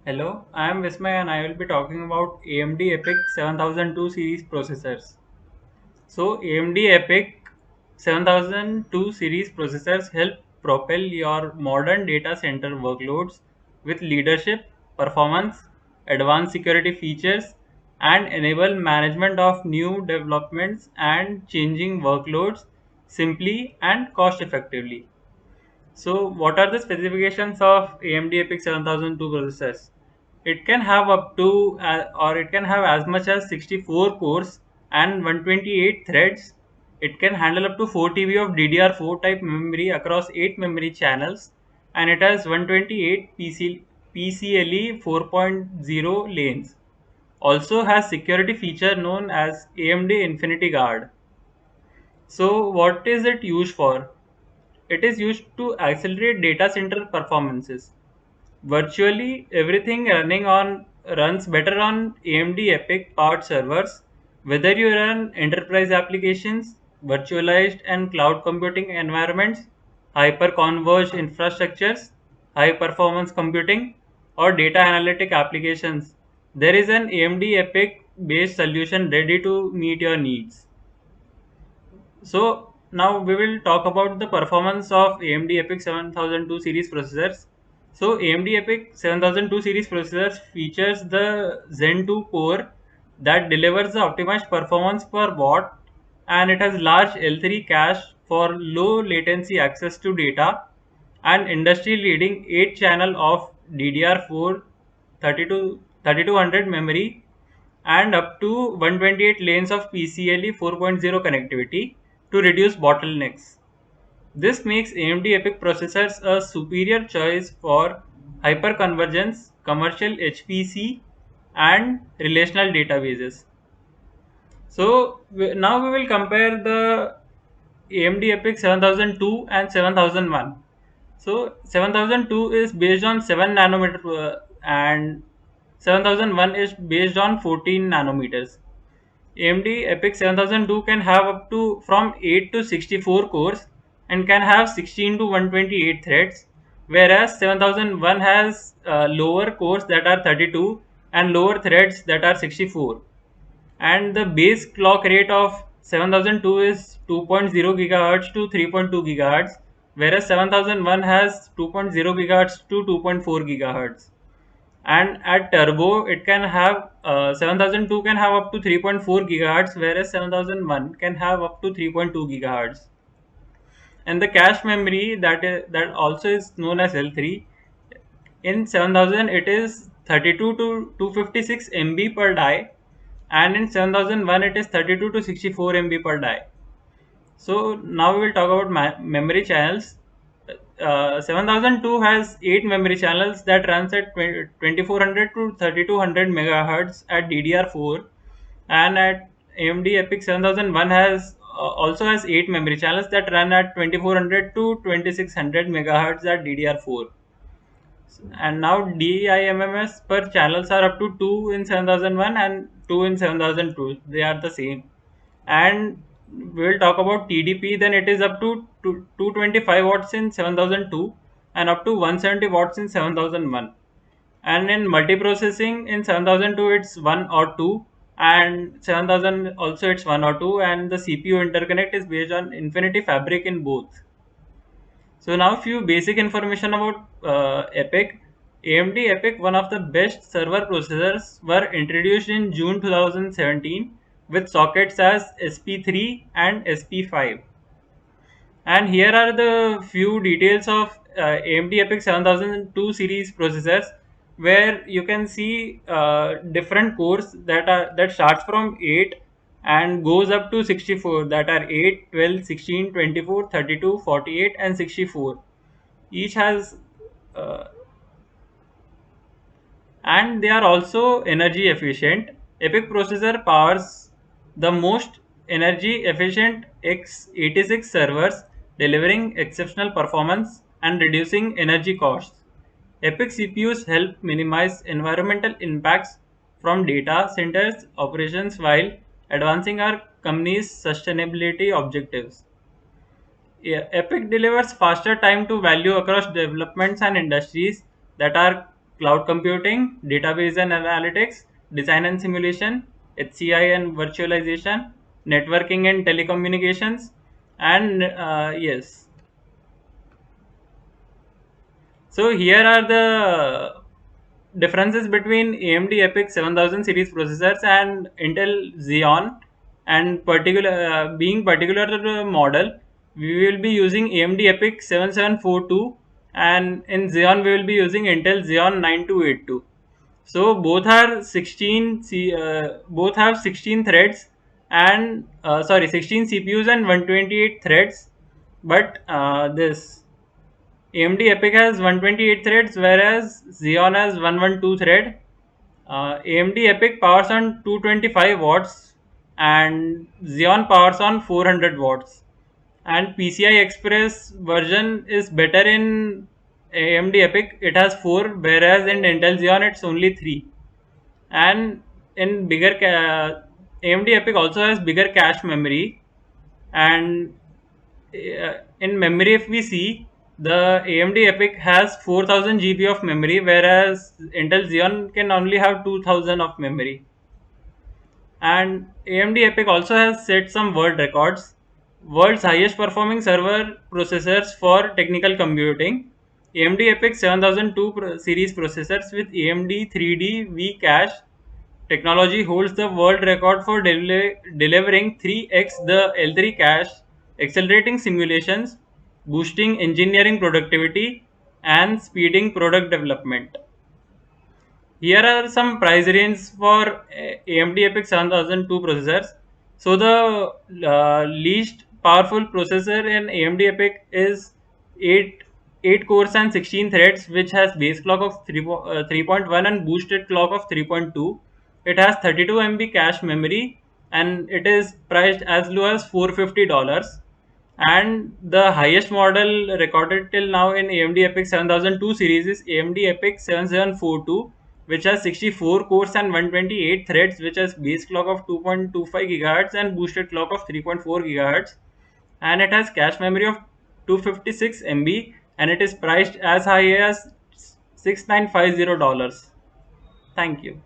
Hello, I am Vismay and I will be talking about AMD EPIC 7002 series processors. So, AMD EPIC 7002 series processors help propel your modern data center workloads with leadership, performance, advanced security features, and enable management of new developments and changing workloads simply and cost effectively. So, what are the specifications of AMD EPIC 7002 processors? It can have up to, or it can have as much as 64 cores and 128 threads. It can handle up to 4 TB of DDR4 type memory across 8 memory channels, and it has 128 PCLE 4.0 lanes. Also has security feature known as AMD Infinity Guard. So, what is it used for? It is used to accelerate data center performances. Virtually everything running on runs better on AMD EPIC powered servers, whether you run enterprise applications, virtualized and cloud computing environments, hyper converged infrastructures, high performance computing, or data analytic applications. There is an AMD EPIC based solution ready to meet your needs. So now we will talk about the performance of AMD EPIC 7002 series processors. So AMD EPIC 7002 series processors features the Zen 2 core that delivers the optimized performance per watt, and it has large L3 cache for low latency access to data and industry leading 8 channel of DDR4 3200 memory and up to 128 lanes of PCLE 4.0 connectivity to reduce bottlenecks. This makes AMD EPIC processors a superior choice for hyperconvergence, commercial HPC, and relational databases. So now we will compare the AMD EPIC 7002 and 7001. So 7002 is based on 7 nanometer and 7001 is based on 14 nanometers. AMD EPIC 7002 can have up to from 8 to 64 cores and can have 16 to 128 threads, whereas 7001 has lower cores that are 32 and lower threads that are 64. And the base clock rate of 7002 is 2.0 gigahertz to 3.2 gigahertz, whereas 7001 has 2.0 gigahertz to 2.4 gigahertz. And at turbo it can have 7002 can have up to 3.4 gigahertz, whereas 7001 can have up to 3.2 gigahertz. And the cache memory that also is known as L3, in 7000 it is 32 to 256 MB per die, and in 7001 it is 32 to 64 MB per die. So now we will talk about memory channels. 7002 has 8 memory channels that runs at 2400 to 3200 megahertz at DDR4, and at AMD EPIC 7001 has also has 8 memory channels that run at 2400 to 2600 megahertz at DDR4. And now DIMMs per channels are up to 2 in 7001 and 2 in 7002. They are the same. And we'll talk about TDP, then it is up to 225 watts in 7002 and up to 170 watts in 7001. And in multiprocessing in 7002 it's 1 or 2, and 7000 also it's 1 or 2, and the CPU interconnect is based on Infinity Fabric in both. So now few basic information about EPIC. AMD EPIC, one of the best server processors, were introduced in June 2017 with sockets as SP3 and SP5. And here are the few details of AMD EPIC 7002 series processors, where you can see different cores that starts from 8 and goes up to 64, that are 8, 12, 16, 24, 32, 48, and 64. Each has uh, and they are also energy efficient. EPIC processor powers the most energy efficient x86 servers, delivering exceptional performance and reducing energy costs. EPIC CPUs help minimize environmental impacts from data centers operations while advancing our company's sustainability objectives. Epic delivers faster time to value across developments and industries that are cloud computing, database and analytics, design and simulation, HCI and virtualization, networking and telecommunications, and yes. So here are the differences between AMD EPYC 7000 series processors and Intel Xeon, and being particular to the model, we will be using AMD EPYC 7742, and in Xeon we will be using Intel Xeon 9282. So both have 16 threads and 16 CPUs and 128 threads, but this AMD EPYC has 128 threads, whereas Xeon has 112 thread. AMD EPYC powers on 225 watts and Xeon powers on 400 watts. And PCI Express version is better in AMD EPYC. It has 4, whereas in Intel Xeon it's only 3. And in AMD EPYC also has bigger cache memory, and in memory, if we see, the AMD EPYC has 4000 GB of memory, whereas Intel Xeon can only have 2000 of memory. And AMD EPYC also has set some world records. World's highest performing server processors for technical computing. AMD EPYC 7002 series processors with AMD 3D V cache technology holds the world record for delivering 3x the L3 cache, accelerating simulations, boosting engineering productivity, and speeding product development. Here are some price range for AMD EPYC 7002 processors. So the least powerful processor in AMD EPYC is 8 8 cores and 16 threads, which has base clock of 3.1 and boosted clock of 3.2. It has 32 MB cache memory, and it is priced as low as $450. And the highest model recorded till now in AMD EPYC 7002 series is AMD EPYC 7742, which has 64 cores and 128 threads, which has base clock of 2.25 GHz and boosted clock of 3.4 GHz, and it has cache memory of 256 MB, and it is priced as high as $6950. Thank you.